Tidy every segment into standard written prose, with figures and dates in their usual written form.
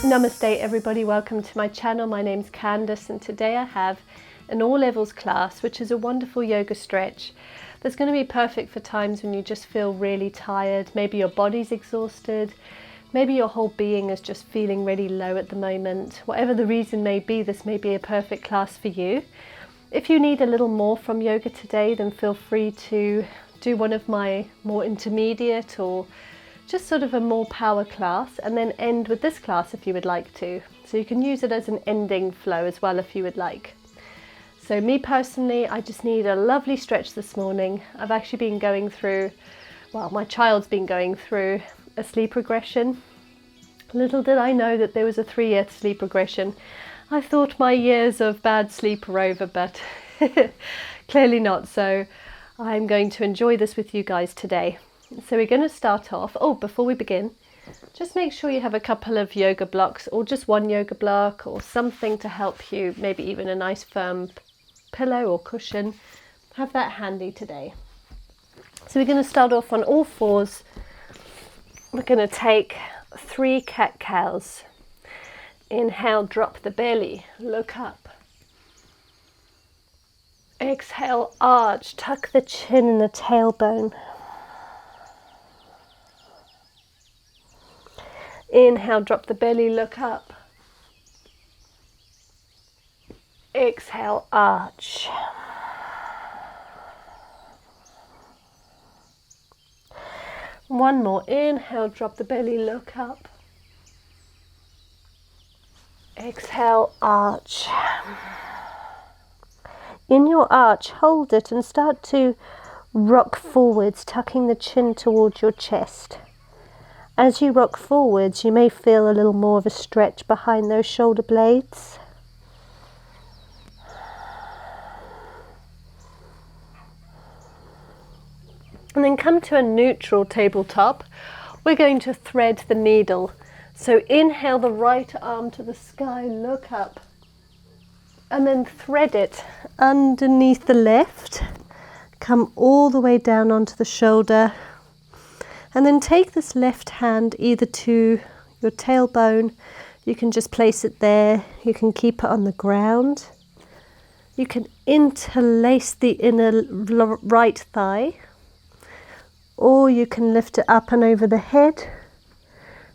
Namaste everybody, welcome to my channel. My name's Candace and today I have an all levels class which is a wonderful yoga stretch that's going to be perfect for times when you just feel really tired. Maybe your body's exhausted, maybe your whole being is just feeling really low at the moment. Whatever the reason may be, this may be a perfect class for you. If you need a little more from yoga today, then feel free to do one of my more intermediate or just sort of a more power class, and then end with this class if you would like to. So you can use it as an ending flow as well if you would like. So me personally, I just need a lovely stretch this morning. I've actually been going through, well, my child's been going through a sleep regression. Little did I know that there was a 3-year sleep regression. I thought my years of bad sleep were over, but clearly not. So I'm going to enjoy this with you guys today. So we're going to start off, before we begin, just make sure you have a couple of yoga blocks or just one yoga block or something to help you, maybe even a nice firm pillow or cushion. Have that handy today. So we're going to start off on all fours. We're going to take 3 cat-cows. Inhale, drop the belly, look up. Exhale, arch, tuck the chin and the tailbone. Inhale, drop the belly, look up. Exhale, arch. One more. Inhale, drop the belly, look up. Exhale, arch. In your arch, hold it and start to rock forwards, tucking the chin towards your chest. As you rock forwards, you may feel a little more of a stretch behind those shoulder blades. And then come to a neutral tabletop. We're going to thread the needle. So inhale the right arm to the sky, look up, and then thread it underneath the left. Come all the way down onto the shoulder. And then take this left hand either to your tailbone, you can just place it there, you can keep it on the ground. You can interlace the inner right thigh, or you can lift it up and over the head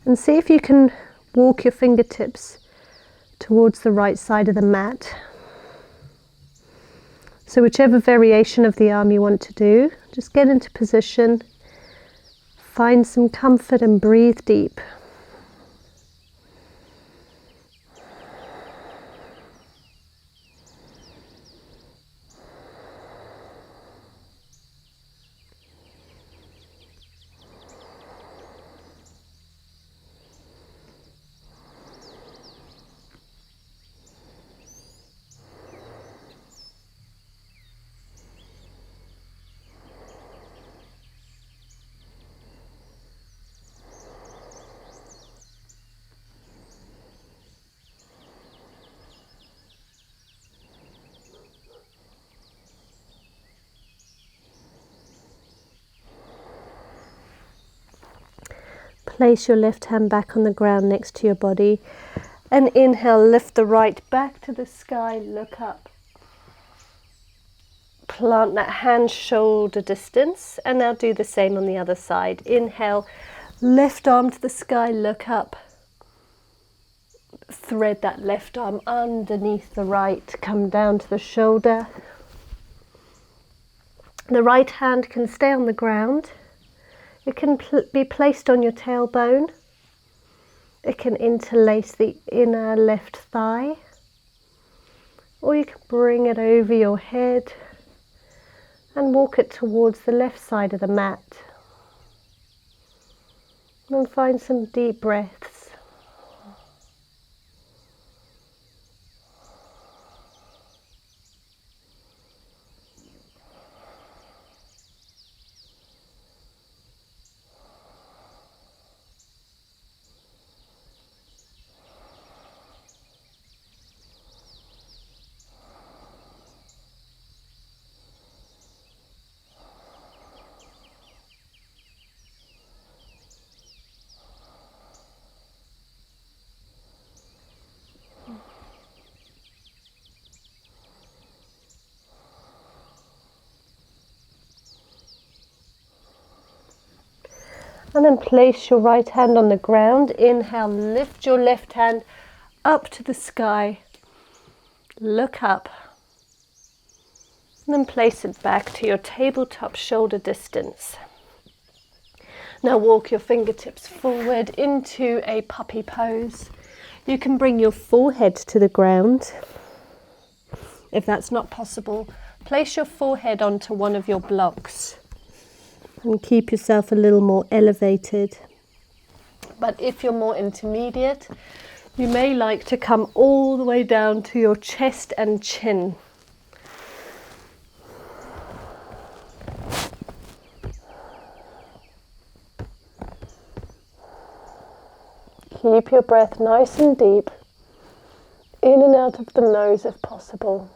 and see if you can walk your fingertips towards the right side of the mat. So whichever variation of the arm you want to do, just get into position. Find some comfort and breathe deep. Place your left hand back on the ground next to your body and inhale, lift the right back to the sky, look up. Plant that hand shoulder distance and now do the same on the other side. Inhale, left arm to the sky, look up. Thread that left arm underneath the right, come down to the shoulder. The right hand can stay on the ground. It can be placed on your tailbone. It can interlace the inner left thigh. Or you can bring it over your head and walk it towards the left side of the mat. And find some deep breaths. And then place your right hand on the ground. Inhale, lift your left hand up to the sky. Look up. And then place it back to your tabletop shoulder distance. Now walk your fingertips forward into a puppy pose. You can bring your forehead to the ground. If that's not possible, place your forehead onto one of your blocks and keep yourself a little more elevated. But if you're more intermediate, you may like to come all the way down to your chest and chin. Keep your breath nice and deep, in and out of the nose if possible.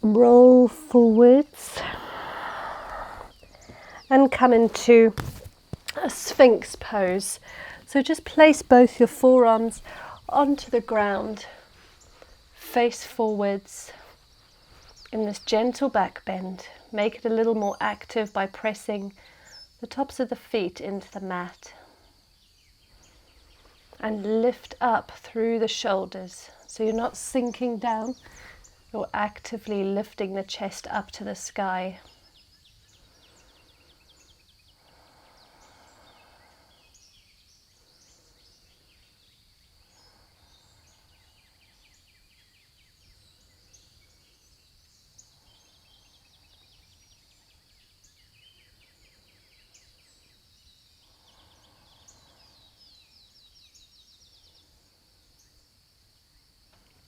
Roll forwards and come into a Sphinx pose. So just place both your forearms onto the ground, face forwards in this gentle back bend. Make it a little more active by pressing the tops of the feet into the mat. And lift up through the shoulders. So you're not sinking down, you're actively lifting the chest up to the sky.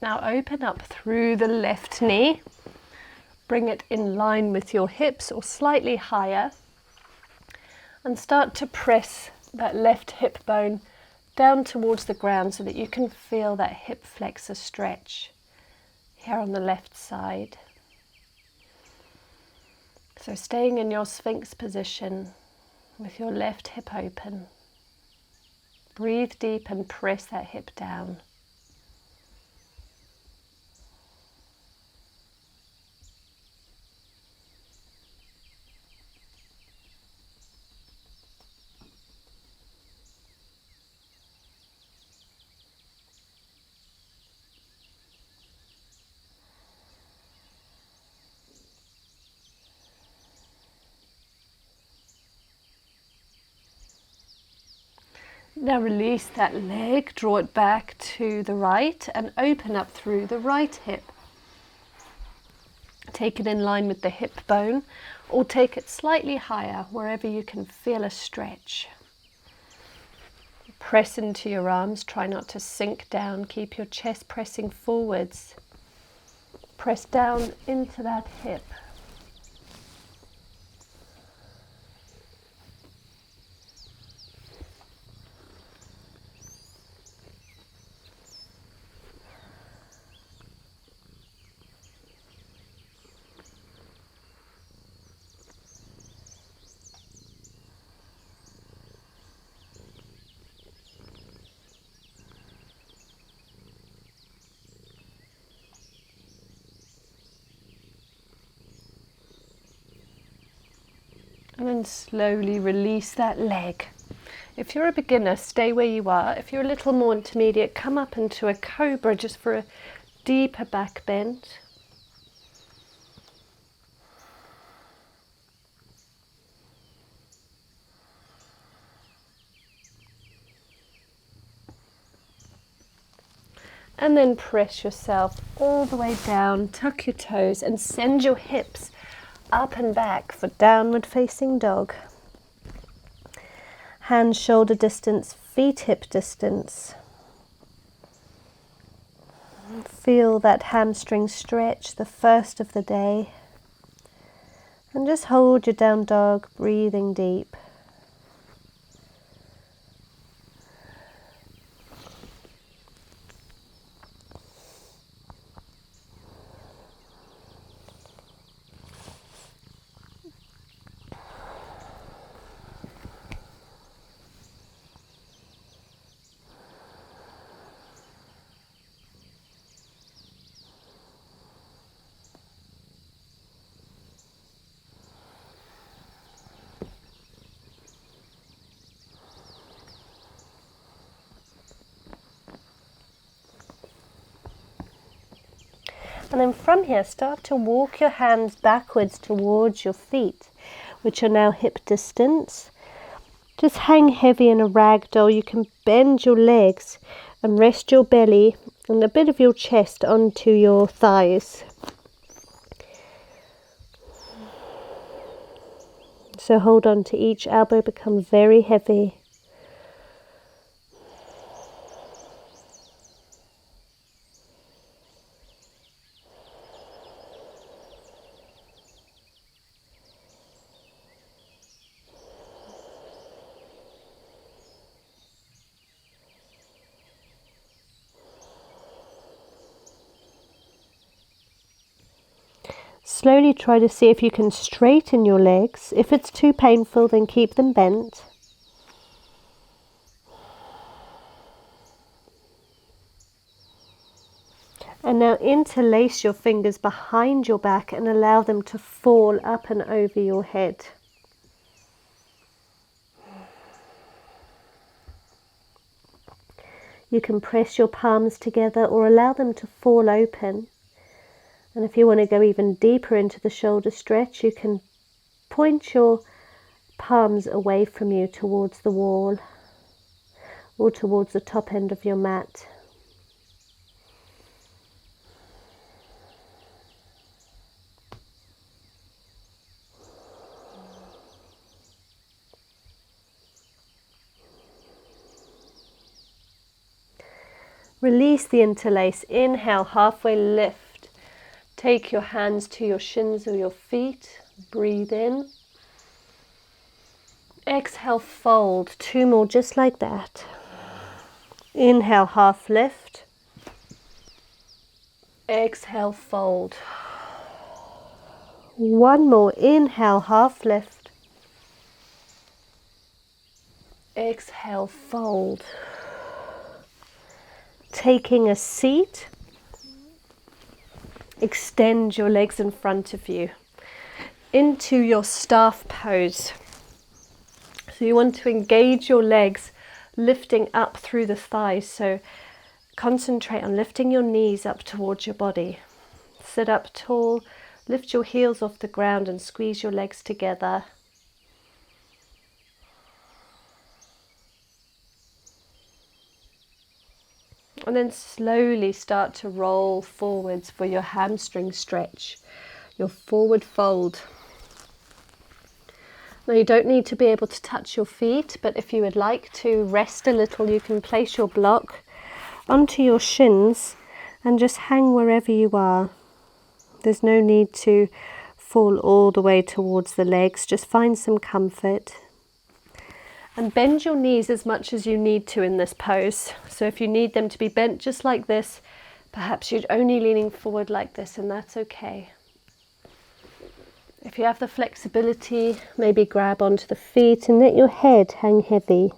Now open up through the left knee. Bring it in line with your hips or slightly higher. And start to press that left hip bone down towards the ground so that you can feel that hip flexor stretch here on the left side. So staying in your Sphinx position with your left hip open. Breathe deep and press that hip down. Now release that leg, draw it back to the right and open up through the right hip. Take it in line with the hip bone or take it slightly higher wherever you can feel a stretch. Press into your arms, try not to sink down, keep your chest pressing forwards. Press down into that hip. And then slowly release that leg. If you're a beginner, stay where you are. If you're a little more intermediate, come up into a cobra just for a deeper back bend. And then press yourself all the way down, tuck your toes and send your hips up and back for downward facing dog. Hands shoulder distance, feet hip distance. Feel that hamstring stretch, the first of the day. And just hold your down dog, breathing deep. And then from here, start to walk your hands backwards towards your feet, which are now hip distance. Just hang heavy in a ragdoll. You can bend your legs and rest your belly and a bit of your chest onto your thighs. So hold on to each elbow, become very heavy. Slowly try to see if you can straighten your legs. If it's too painful, then keep them bent. And now interlace your fingers behind your back and allow them to fall up and over your head. You can press your palms together or allow them to fall open. And if you want to go even deeper into the shoulder stretch, you can point your palms away from you towards the wall or towards the top end of your mat. Release the interlace. Inhale, halfway lift. Take your hands to your shins or your feet. Breathe in. Exhale, fold. 2 more just like that. Inhale, half lift. Exhale, fold. 1 more. Inhale, half lift. Exhale, fold. Taking a seat. Extend your legs in front of you into your staff pose. So you want to engage your legs lifting up through the thighs. So concentrate on lifting your knees up towards your body. Sit up tall, lift your heels off the ground and squeeze your legs together. And then slowly start to roll forwards for your hamstring stretch, your forward fold. Now you don't need to be able to touch your feet, but if you would like to rest a little, you can place your block onto your shins and just hang wherever you are. There's no need to fall all the way towards the legs, just find some comfort. And bend your knees as much as you need to in this pose. So if you need them to be bent just like this, perhaps you're only leaning forward like this, and that's okay. If you have the flexibility, maybe grab onto the feet and let your head hang heavy.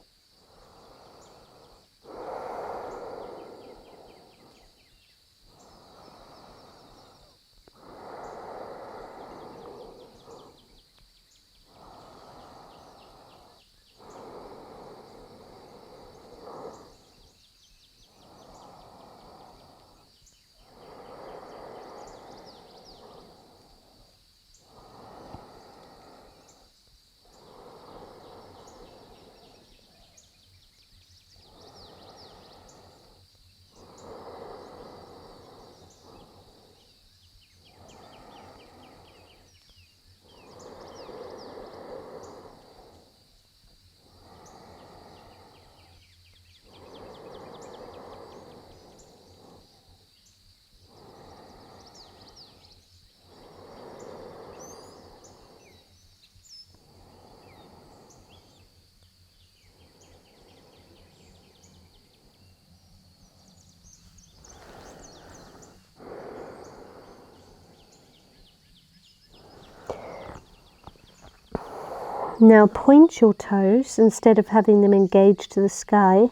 Now point your toes instead of having them engaged to the sky.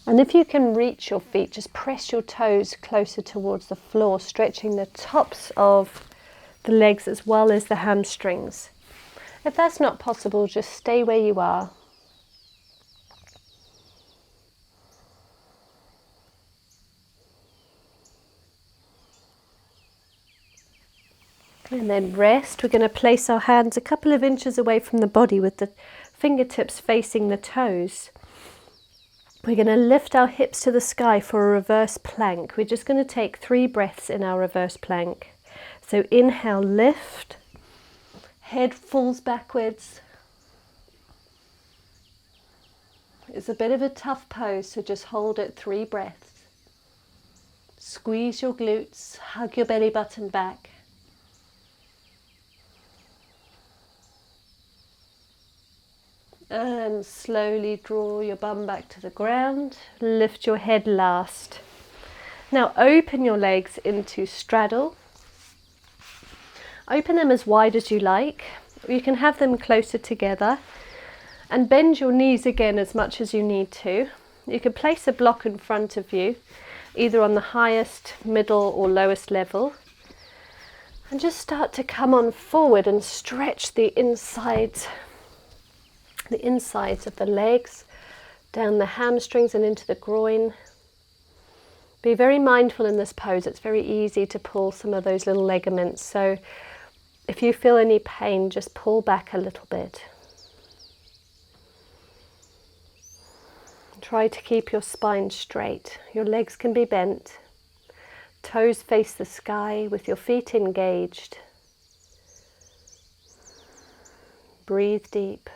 And if you can reach your feet, just press your toes closer towards the floor, stretching the tops of the legs as well as the hamstrings. If that's not possible, just stay where you are. And then rest. We're going to place our hands a couple of inches away from the body with the fingertips facing the toes. We're going to lift our hips to the sky for a reverse plank. We're just going to take 3 breaths in our reverse plank. So inhale, lift. Head falls backwards. It's a bit of a tough pose, so just hold it 3 breaths. Squeeze your glutes, hug your belly button back. And slowly draw your bum back to the ground. Lift your head last. Now open your legs into straddle. Open them as wide as you like. You can have them closer together. And bend your knees again as much as you need to. You can place a block in front of you, either on the highest, middle or lowest level. And just start to come on forward and stretch the insides of the legs, down the hamstrings and into the groin. Be very mindful in this pose. It's very easy to pull some of those little ligaments. So if you feel any pain, just pull back a little bit. Try to keep your spine straight. Your legs can be bent. Toes face the sky with your feet engaged. Breathe deep.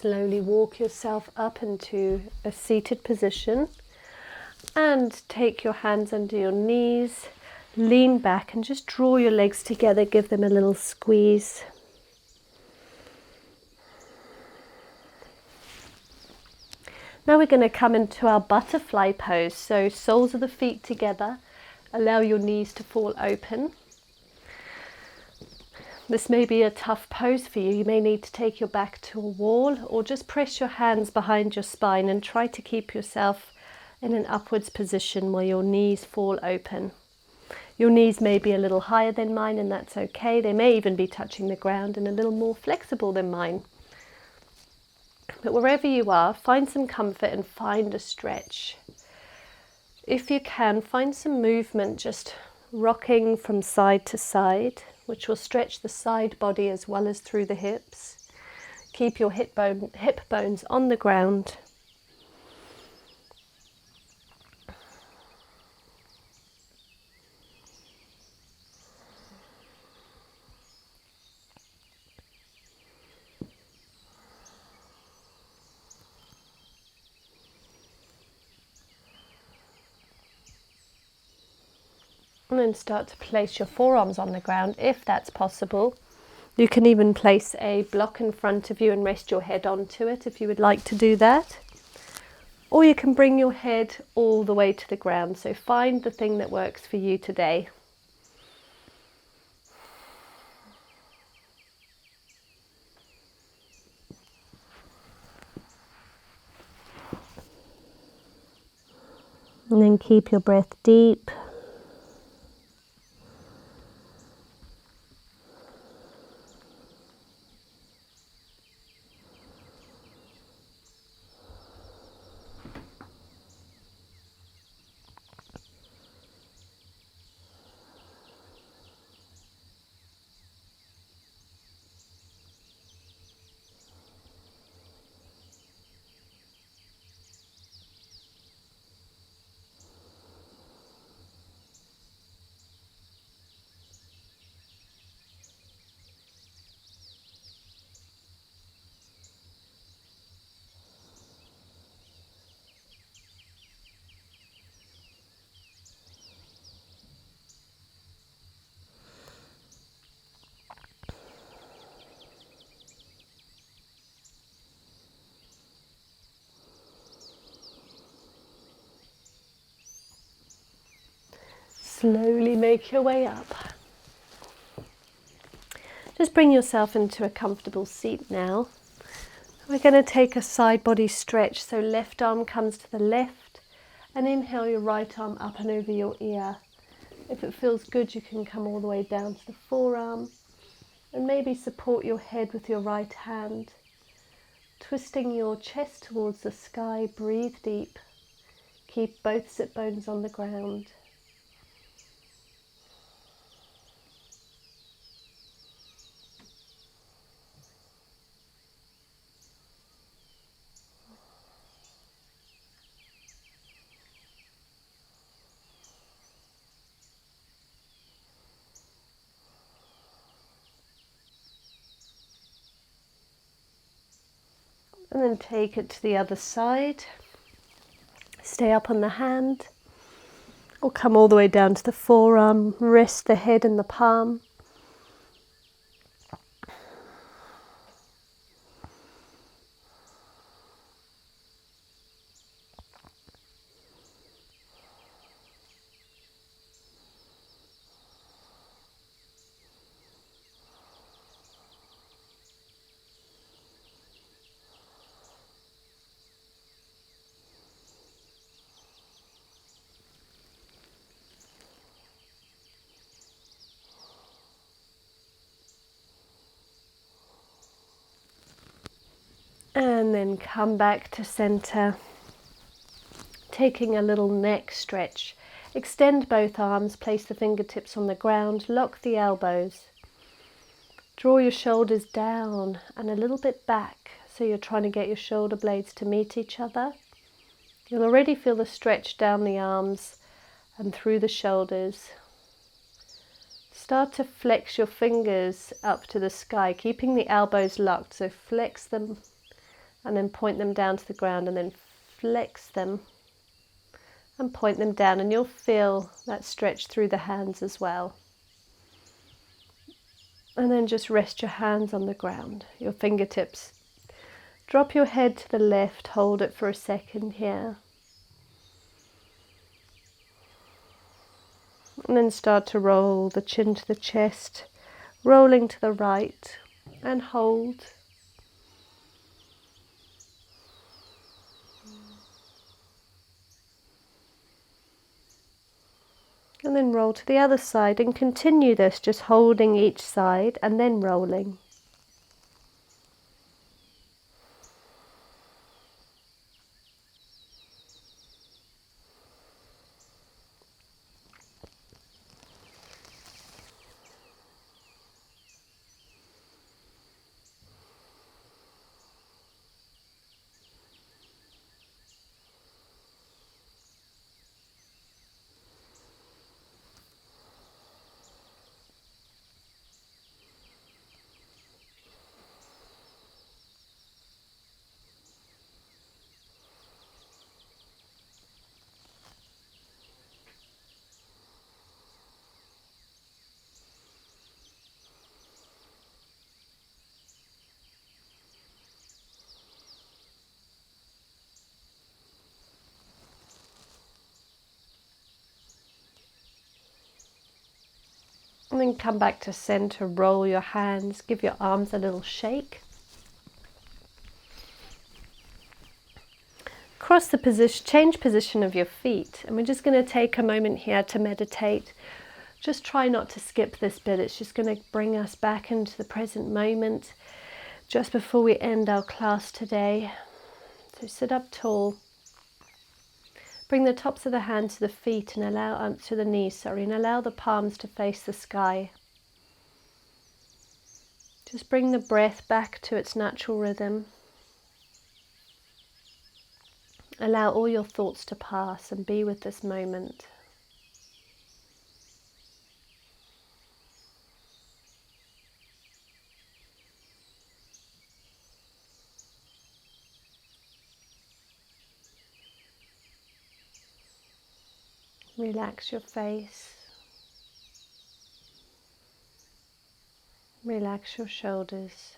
Slowly walk yourself up into a seated position and take your hands under your knees, lean back and just draw your legs together, give them a little squeeze. Now we're going to come into our butterfly pose, so soles of the feet together, allow your knees to fall open. This may be a tough pose for you. You may need to take your back to a wall or just press your hands behind your spine and try to keep yourself in an upwards position where your knees fall open. Your knees may be a little higher than mine and that's okay. They may even be touching the ground and a little more flexible than mine. But wherever you are, find some comfort and find a stretch. If you can, find some movement, just rocking from side to side, which will stretch the side body as well as through the hips. Keep your hip bones on the ground. And then start to place your forearms on the ground if that's possible. You can even place a block in front of you and rest your head onto it if you would like to do that. Or you can bring your head all the way to the ground. So find the thing that works for you today. And then keep your breath deep. Slowly make your way up. Just bring yourself into a comfortable seat now. We're going to take a side body stretch, so left arm comes to the left, and inhale your right arm up and over your ear. If it feels good, you can come all the way down to the forearm and maybe support your head with your right hand. Twisting your chest towards the sky, breathe deep. Keep both sit bones on the ground. And then take it to the other side. Stay up on the hand, or come all the way down to the forearm. Rest the head in the palm. And then come back to center, taking a little neck stretch. Extend both arms, place the fingertips on the ground, lock the elbows. Draw your shoulders down and a little bit back, so you're trying to get your shoulder blades to meet each other. You'll already feel the stretch down the arms and through the shoulders. Start to flex your fingers up to the sky, keeping the elbows locked, so flex them and then point them down to the ground, and then flex them and point them down, and you'll feel that stretch through the hands as well. And then just rest your hands on the ground, your fingertips. Drop your head to the left, hold it for a second here. And then start to roll the chin to the chest, rolling to the right, and hold. And then roll to the other side and continue this, just holding each side and then rolling. And then come back to center, roll your hands, give your arms a little shake. Cross the position, change position of your feet, and we're just going to take a moment here to meditate. Just try not to skip this bit, it's just going to bring us back into the present moment just before we end our class today. So sit up tall. Bring the tops of the hands to the feet and allow to the knees, and allow the palms to face the sky. Just bring the breath back to its natural rhythm. Allow all your thoughts to pass and be with this moment. Relax your face. Relax your shoulders.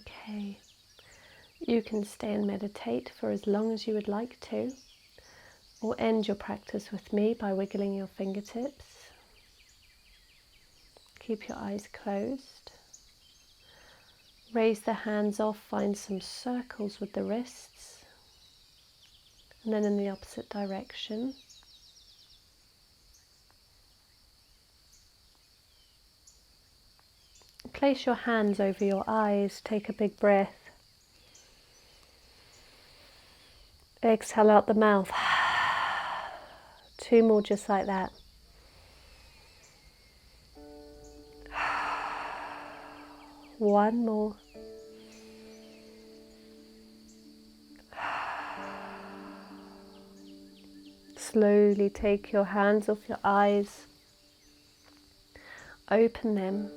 Okay, you can stay and meditate for as long as you would like to, or end your practice with me by wiggling your fingertips. Keep your eyes closed. Raise the hands off, find some circles with the wrists, and then in the opposite direction. Place your hands over your eyes, take a big breath. Exhale out the mouth. 2 more just like that. One more. Slowly take your hands off your eyes. Open them.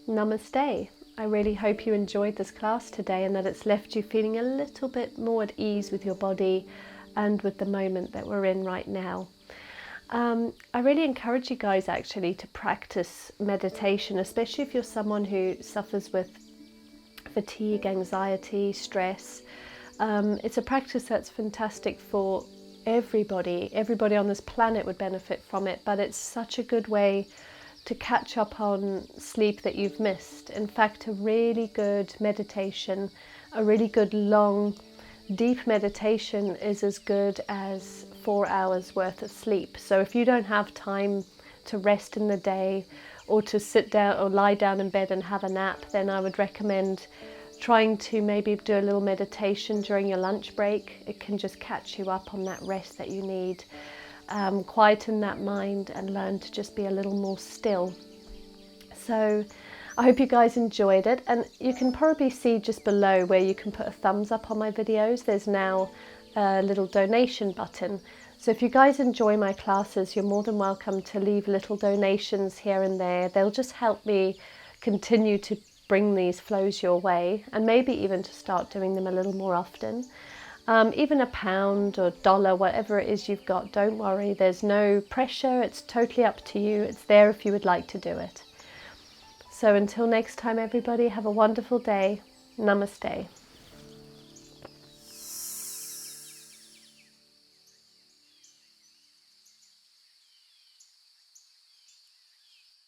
Namaste. I really hope you enjoyed this class today and that it's left you feeling a little bit more at ease with your body and with the moment that we're in right now. I really encourage you guys actually to practice meditation, especially if you're someone who suffers with fatigue, anxiety, stress. It's a practice that's fantastic for everybody. Everybody on this planet would benefit from it, but it's such a good way to catch up on sleep that you've missed. In fact, a really good meditation, a really good long, deep meditation is as good as 4 hours worth of sleep. So if you don't have time to rest in the day or to sit down or lie down in bed and have a nap, then I would recommend trying to maybe do a little meditation during your lunch break. It can just catch you up on that rest that you need. Quieten that mind and learn to just be a little more still. So I hope you guys enjoyed it, and you can probably see just below where you can put a thumbs up on my videos. There's now a little donation button. So if you guys enjoy my classes, you're more than welcome to leave little donations here and there. They'll just help me continue to bring these flows your way, and maybe even to start doing them a little more often. Even £1 or $1, whatever it is you've got, don't worry, there's no pressure, it's totally up to you. It's there if you would like to do it. So until next time everybody, have a wonderful day. Namaste.